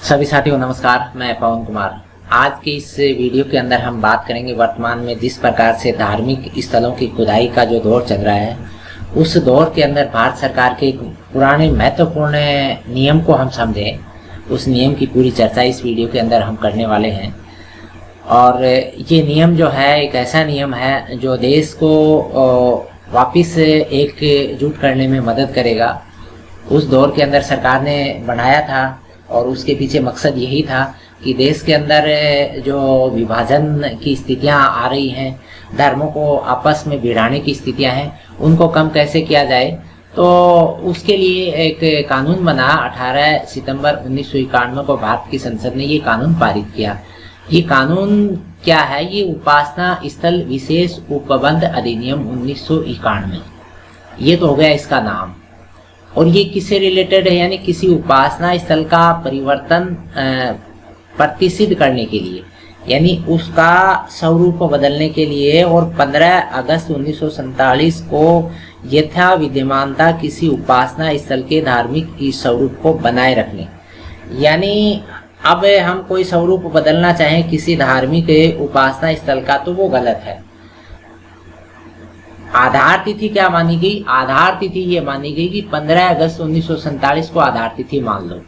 सभी साथियों नमस्कार, मैं पवन कुमार। आज के इस वीडियो के अंदर हम बात करेंगे वर्तमान में जिस प्रकार से धार्मिक स्थलों की खुदाई का जो दौर चल रहा है, उस दौर के अंदर भारत सरकार के एक पुराने महत्वपूर्ण नियम को हम समझें। उस नियम की पूरी चर्चा इस वीडियो के अंदर हम करने वाले हैं। और ये नियम जो है एक ऐसा नियम है जो देश को वापस एकजुट करने में मदद करेगा। उस दौर के अंदर सरकार ने बनाया था और उसके पीछे मकसद यही था कि देश के अंदर जो विभाजन की स्थितियां आ रही हैं, धर्मों को आपस में भिड़ाने की स्थितियां हैं, उनको कम कैसे किया जाए। तो उसके लिए एक कानून बना। 18 सितंबर 1991 को भारत की संसद ने ये कानून पारित किया। ये कानून क्या है? ये उपासना स्थल विशेष उपबंध अधिनियम 1991। ये तो हो गया इसका नाम। और ये किससे रिलेटेड है? यानी किसी उपासना स्थल का परिवर्तन प्रतिसिद्ध करने के लिए, यानी उसका स्वरूप बदलने के लिए। और 15 अगस्त 1947 को यथा विद्यमानता किसी उपासना स्थल के धार्मिक स्वरूप को बनाए रखने। यानी अब हम कोई स्वरूप बदलना चाहें किसी धार्मिक उपासना स्थल का तो वो गलत है। आधार तिथि क्या मानी गई? आधार तिथि ये मानी गई कि 15 अगस्त 1947 को आधार तिथि मान लो।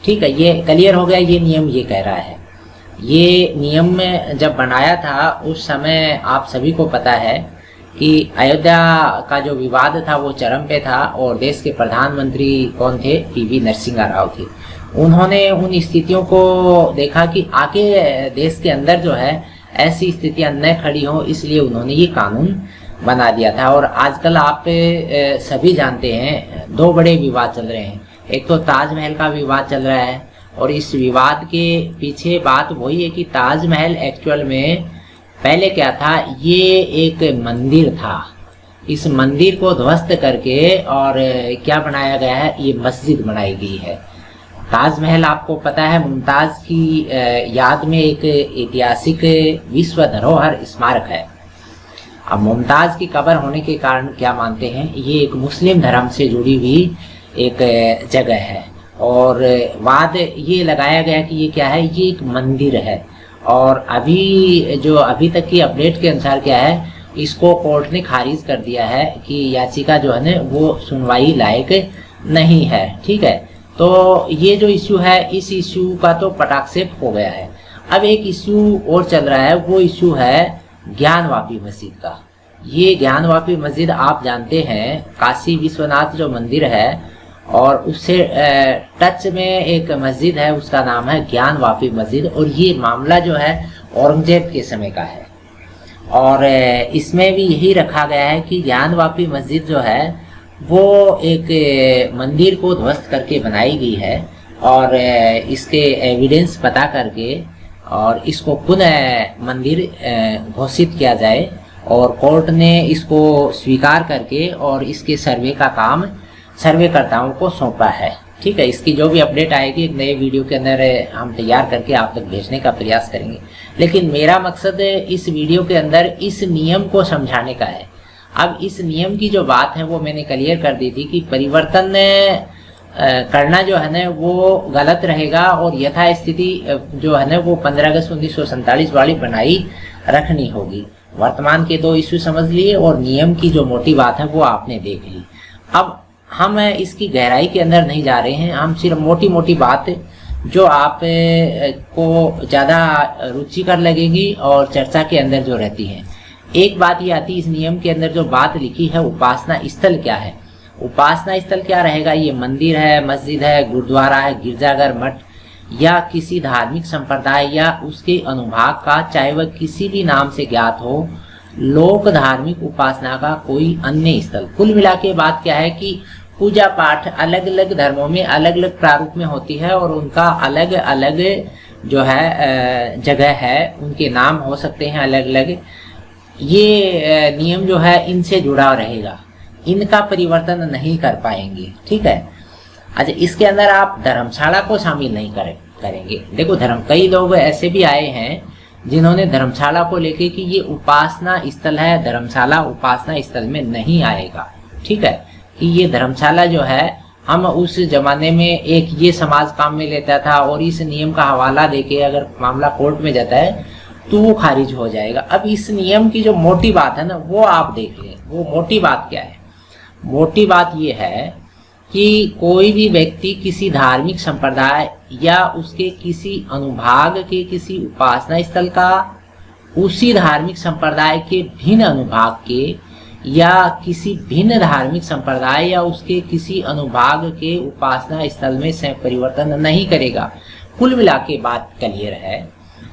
ठीक है, ये क्लियर हो गया। ये नियम ये कह रहा है। ये नियम में जब बनाया था उस समय आप सभी को पता है कि अयोध्या का जो विवाद था वो चरम पे था और देश के प्रधानमंत्री कौन थे? पीवी नरसिम्हा राव थे। उन्होंने उन स्थितियों को देखा कि आगे देश के अंदर जो है ऐसी स्थितियां न खड़ी हों, इसलिए उन्होंने ये कानून बना दिया था। और आजकल आप सभी जानते हैं दो बड़े विवाद चल रहे हैं। एक तो ताजमहल का विवाद चल रहा है और इस विवाद के पीछे बात वही है कि ताजमहल एक्चुअल में पहले क्या था? ये एक मंदिर था। इस मंदिर को ध्वस्त करके और क्या बनाया गया है? ये मस्जिद बनाई गई है। ताजमहल आपको पता है मुमताज की याद में एक ऐतिहासिक विश्व धरोहर स्मारक है। अब मुमताज की कब्र होने के कारण क्या मानते हैं? ये एक मुस्लिम धर्म से जुड़ी हुई एक जगह है। और वाद ये लगाया गया कि ये क्या है? ये एक मंदिर है। और अभी तक की अपडेट के अनुसार क्या है? इसको कोर्ट ने खारिज कर दिया है कि याचिका जो है ना वो सुनवाई लायक नहीं है। ठीक है, तो ये जो इश्यू है इस इश्यू का तो पटाक्षेप हो गया है। अब एक इश्यू और चल रहा है, वो इश्यू है ज्ञानवापी मस्जिद का। ये ज्ञानवापी मस्जिद आप जानते हैं काशी विश्वनाथ जो मंदिर है और उससे टच में एक मस्जिद है, उसका नाम है ज्ञानवापी मस्जिद। और ये मामला जो है औरंगजेब के समय का है और इसमें भी यही रखा गया है कि ज्ञानवापी मस्जिद जो है वो एक मंदिर को ध्वस्त करके बनाई गई है और इसके एविडेंस पता करके और इसको पुनः मंदिर घोषित किया जाए। और कोर्ट ने इसको स्वीकार करके और इसके सर्वे का काम सर्वेकर्ताओं को सौंपा है। ठीक है, इसकी जो भी अपडेट आएगी एक नए वीडियो के अंदर हम तैयार करके आप तक भेजने का प्रयास करेंगे। लेकिन मेरा मकसद इस वीडियो के अंदर इस नियम को समझाने का है। अब इस नियम की जो बात है वो मैंने क्लियर कर दी थी कि परिवर्तन करना जो है ना वो गलत रहेगा और यथा स्थिति जो है ना वो 15 अगस्त 1947 वाली बनाई रखनी होगी। वर्तमान के दो इश्यू समझ लिए और नियम की जो मोटी बात है वो आपने देख ली। अब हम इसकी गहराई के अंदर नहीं जा रहे हैं, हम सिर्फ मोटी मोटी बात जो आप को ज़्यादा रुचिकर लगेगी और चर्चा के अंदर जो रहती है। एक बात ये आती है इस नियम के अंदर जो बात लिखी है, उपासना स्थल क्या है? उपासना स्थल क्या रहेगा? ये मंदिर है, मस्जिद है, गुरुद्वारा है, गिरजाघर, मठ या किसी धार्मिक संप्रदाय या उसके अनुभाग का, चाहे वह किसी भी नाम से ज्ञात हो, लोक धार्मिक उपासना का कोई अन्य स्थल। कुल मिला के बात क्या है कि पूजा पाठ अलग अलग धर्मों में अलग अलग प्रारूप में होती है और उनका अलग अलग जो है जगह है, उनके नाम हो सकते हैं अलग अलग। ये नियम जो है इनसे जुड़ा रहेगा, इनका परिवर्तन नहीं कर पाएंगे। ठीक है, अच्छा इसके अंदर आप धर्मशाला को शामिल नहीं करेंगे। देखो कई लोग ऐसे भी आए हैं जिन्होंने धर्मशाला को लेके कि ये उपासना स्थल है, धर्मशाला उपासना स्थल में नहीं आएगा। ठीक है, कि ये धर्मशाला जो है हम उस जमाने में एक ये समाज काम में लेता था और इस नियम का हवाला देके अगर मामला कोर्ट में जाता है तो वो खारिज हो जाएगा। अब इस नियम की जो मोटी बात है ना, वो आप देख लें। वो मोटी बात क्या है? मोटी बात ये है कि कोई भी व्यक्ति किसी धार्मिक संप्रदाय या उसके किसी अनुभाग के किसी उपासना स्थल का उसी धार्मिक संप्रदाय के भिन्न अनुभाग के या किसी भिन्न धार्मिक संप्रदाय या उसके किसी अनुभाग के उपासना स्थल में से परिवर्तन नहीं करेगा। कुल मिला के बात क्लियर है।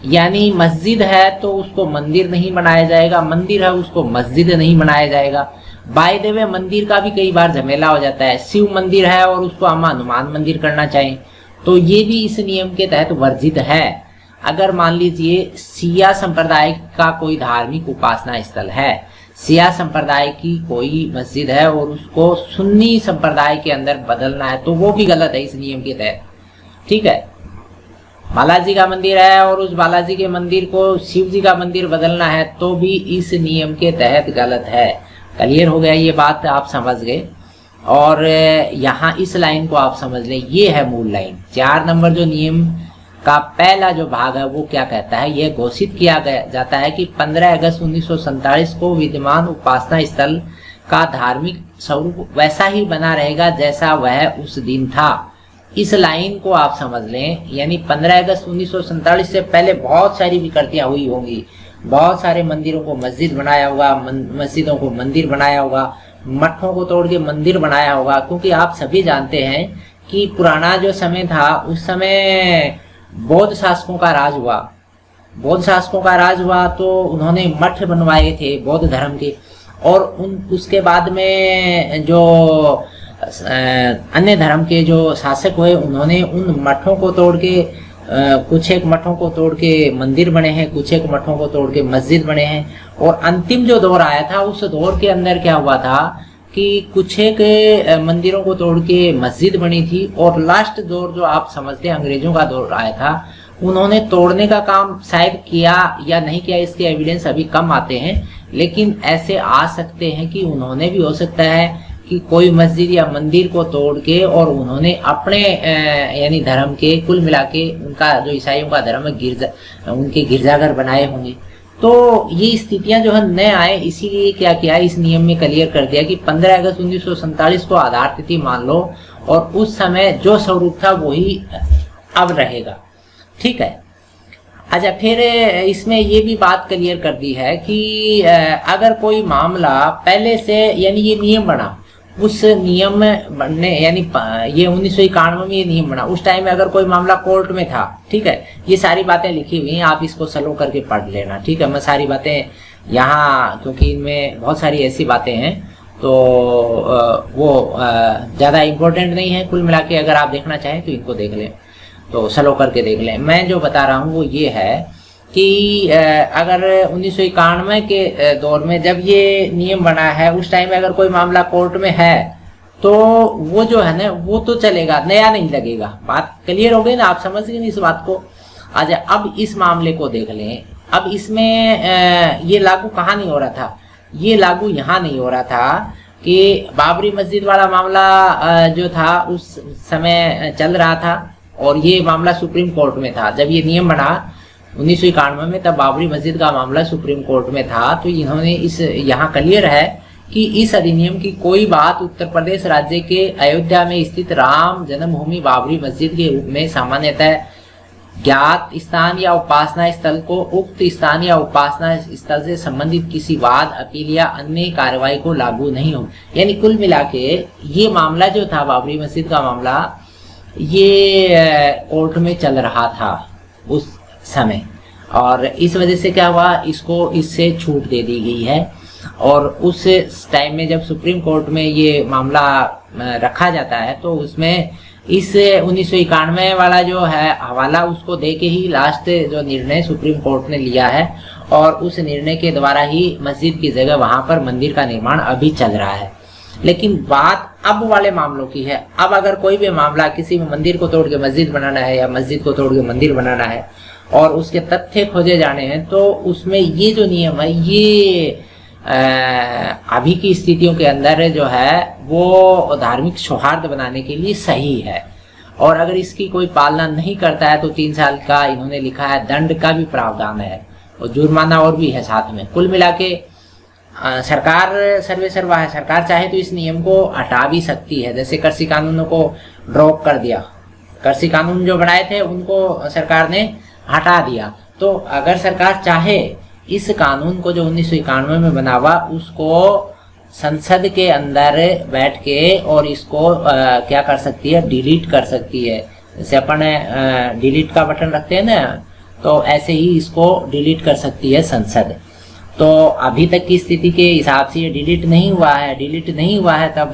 यानी मस्जिद है तो उसको मंदिर नहीं बनाया जाएगा, मंदिर है उसको मस्जिद नहीं बनाया जाएगा। बाय द वे मंदिर का भी कई बार झमेला हो जाता है। शिव मंदिर है और उसको हम हनुमान मंदिर करना चाहें तो ये भी इस नियम के तहत वर्जित है। अगर मान लीजिए सिया संप्रदाय का कोई धार्मिक उपासना स्थल है, सिया संप्रदाय की कोई मस्जिद है और उसको सुन्नी संप्रदाय के अंदर बदलना है तो वो भी गलत है इस नियम के तहत। ठीक है, बालाजी का मंदिर है और उस बालाजी के मंदिर को शिव जी का मंदिर बदलना है तो भी इस नियम के तहत गलत है। क्लियर हो गया? ये बात आप समझ गए। और यहाँ इस लाइन को आप समझ लें, ये है मूल लाइन। 4 नंबर जो नियम का पहला जो भाग है वो क्या कहता है? यह घोषित किया जाता है कि 15 अगस्त 1947 को विद्यमान उपासना स्थल का धार्मिक स्वरूप वैसा ही बना रहेगा जैसा वह उस दिन था। इस लाइन को आप समझ लें। यानी 15 अगस्त 1947 से पहले बहुत सारी विकृतियां हुई होंगी, बहुत सारे मंदिरों को मस्जिद बनाया होगा, मस्जिदों को मंदिर बनाया होगा, मठों को तोड़ के मंदिर बनाया होगा। क्योंकि आप सभी जानते हैं कि पुराना जो समय था उस समय बौद्ध शासकों का राज हुआ। बौद्ध शासकों का राज हुआ तो उन्होंने मठ बनवाए थे बौद्ध धर्म के, और उसके बाद में जो अन्य धर्म के जो शासक हुए उन्होंने उन मठों को तोड़ के कुछ एक मठों को तोड़ के मंदिर बने हैं, कुछ एक मठों को तोड़ के मस्जिद बने हैं। और अंतिम जो दौर आया था उस दौर के अंदर क्या हुआ था कि कुछ एक मंदिरों को तोड़ के मस्जिद बनी थी, और लास्ट दौर जो आप समझते हैं अंग्रेजों का दौर आया था, उन्होंने तोड़ने का काम शायद किया या नहीं किया इसके एविडेंस अभी कम आते हैं, लेकिन ऐसे आ सकते हैं कि उन्होंने भी, हो सकता है कि कोई मस्जिद या मंदिर को तोड़ के और उन्होंने अपने यानी धर्म के, कुल मिला के उनका जो ईसाइयों का धर्म है गिरजा, उनके गिरजाघर बनाए होंगे। तो ये स्थितियां जो है न आए, इसीलिए क्या किया, इस नियम में क्लियर कर दिया कि 15 अगस्त 1947 को आधार तिथि मान लो और उस समय जो स्वरूप था वही अब रहेगा। ठीक है। अच्छा, फिर इसमें ये भी बात क्लियर कर दी है कि अगर कोई मामला पहले से, यानी ये नियम बना, उस नियम में बनने, यानी ये 1991 में ये नियम बना, उस टाइम में अगर कोई मामला कोर्ट में था, ठीक है, ये सारी बातें लिखी हुई हैं, आप इसको स्लो करके पढ़ लेना। ठीक है, मैं सारी बातें यहाँ, क्योंकि इनमें बहुत सारी ऐसी बातें हैं तो वो ज़्यादा इम्पोर्टेंट नहीं है। कुल मिला के अगर आप देखना चाहें तो इनको देख लें, तो स्लो करके देख लें। मैं जो बता रहा हूँ वो ये है कि अगर 1991 के दौर में जब ये नियम बना है, उस टाइम में अगर कोई मामला कोर्ट में है तो वो जो है ना वो तो चलेगा, नया नहीं लगेगा। बात क्लियर हो गई ना, आप समझ गए ना इस बात को। अच्छा, अब इस मामले को देख लें। अब इसमें ये लागू कहाँ नहीं हो रहा था, ये लागू यहाँ नहीं हो रहा था कि बाबरी मस्जिद वाला मामला जो था उस समय चल रहा था और ये मामला सुप्रीम कोर्ट में था। जब ये नियम बना 1991 में, तब बाबरी मस्जिद का मामला सुप्रीम कोर्ट में था। तो इन्होंने इस यहाँ क्लियर है कि इस अधिनियम की कोई बात उत्तर प्रदेश राज्य के अयोध्या में स्थित राम जन्मभूमि बाबरी मस्जिद के रूप में सामान्यतः ज्ञात स्थान या उपासना स्थल को उक्त स्थान या उपासना स्थल से संबंधित किसी वाद, अपील या अन्य कार्रवाई को लागू नहीं हो। यानी कुल मिला के ये मामला जो था बाबरी मस्जिद का मामला, ये कोर्ट में चल रहा था उस समय, और इस वजह से क्या हुआ, इसको इससे छूट दे दी गई है। और उस टाइम में जब सुप्रीम कोर्ट में ये मामला रखा जाता है तो उसमें इस 1991 वाला जो है हवाला, उसको दे के ही लास्ट जो निर्णय सुप्रीम कोर्ट ने लिया है, और उस निर्णय के द्वारा ही मस्जिद की जगह वहां पर मंदिर का निर्माण अभी चल रहा है। लेकिन बात अब वाले मामलों की है। अब अगर कोई भी मामला, किसी भी मंदिर को तोड़ के मस्जिद बनाना है या मस्जिद को तोड़ के मंदिर बनाना है और उसके तथ्य खोजे जाने हैं, तो उसमें ये जो नियम है, ये अभी की स्थितियों के अंदर जो है वो धार्मिक सौहार्द बनाने के लिए सही है। और अगर इसकी कोई पालना नहीं करता है तो 3 साल का इन्होंने लिखा है दंड का भी प्रावधान है और जुर्माना और भी है साथ में। कुल मिला के सरकार सर्वे सर्वा है, सरकार चाहे तो इस नियम को हटा भी सकती है। जैसे कृषि कानूनों को ड्रॉप कर दिया, कृषि कानून जो बनाए थे उनको सरकार ने हटा दिया। तो अगर सरकार चाहे इस कानून को जो 1991 में बना हुआ उसको संसद के अंदर बैठ के और इसको क्या कर सकती है, डिलीट कर सकती है। जैसे अपन डिलीट का बटन रखते हैं ना, तो ऐसे ही इसको डिलीट कर सकती है संसद। तो अभी तक की स्थिति के हिसाब से ये डिलीट नहीं हुआ है, तब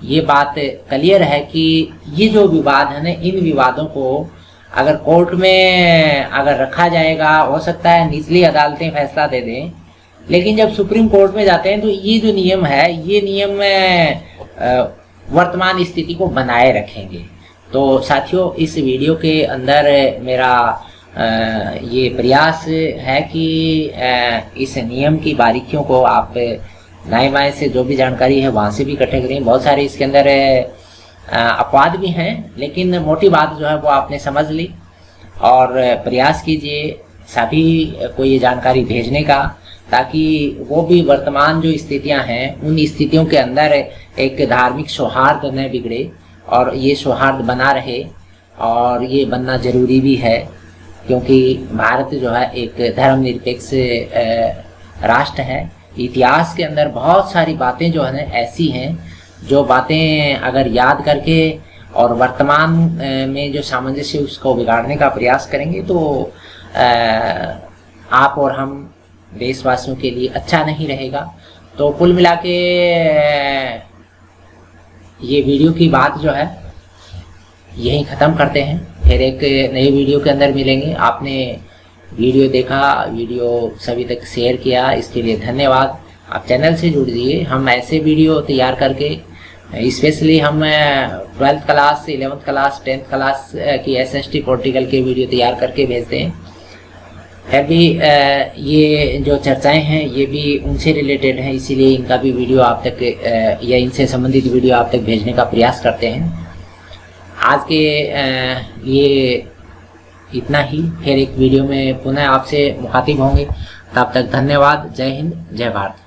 ये बात क्लियर है कि ये जो विवाद है ना, इन विवादों को अगर कोर्ट में अगर रखा जाएगा, हो सकता है निचली अदालतें फैसला दे दें, लेकिन जब सुप्रीम कोर्ट में जाते हैं तो ये जो नियम है, ये नियम वर्तमान स्थिति को बनाए रखेंगे। तो साथियों, इस वीडियो के अंदर मेरा ये प्रयास है कि इस नियम की बारीकियों को आप दाएं बाएं से जो भी जानकारी है वहाँ से भी इकट्ठे करें। बहुत सारे इसके अंदर अपवाद भी हैं, लेकिन मोटी बात जो है वो आपने समझ ली। और प्रयास कीजिए सभी को ये जानकारी भेजने का, ताकि वो भी वर्तमान जो स्थितियां हैं उन स्थितियों के अंदर एक धार्मिक सौहार्द न बिगड़े और ये सौहार्द बना रहे। और ये बनना जरूरी भी है, क्योंकि भारत जो है एक धर्मनिरपेक्ष राष्ट्र है। इतिहास के अंदर बहुत सारी बातें जो है ऐसी हैं, जो बातें अगर याद करके और वर्तमान में जो सामंजस्य उसको बिगाड़ने का प्रयास करेंगे तो आप और हम देशवासियों के लिए अच्छा नहीं रहेगा। तो कुल मिला के ये वीडियो की बात जो है यहीं ख़त्म करते हैं, फिर एक नई वीडियो के अंदर मिलेंगे। आपने वीडियो देखा, वीडियो सभी तक शेयर किया, इसके लिए धन्यवाद। आप चैनल से जुड़ जाइए, हम ऐसे वीडियो तैयार करके स्पेशली हम 12th class, 11th class, 10th class की SST पॉलिटिकल के वीडियो तैयार करके भेजते हैं। फिर भी ये जो चर्चाएं हैं ये भी उनसे रिलेटेड हैं, इसीलिए इनका भी वीडियो आप तक या इनसे संबंधित वीडियो आप तक भेजने का प्रयास करते हैं। आज के लिए इतना ही, फिर एक वीडियो में पुनः आपसे मुखातिब होंगे। तब तक धन्यवाद। जय हिंद, जय भारत।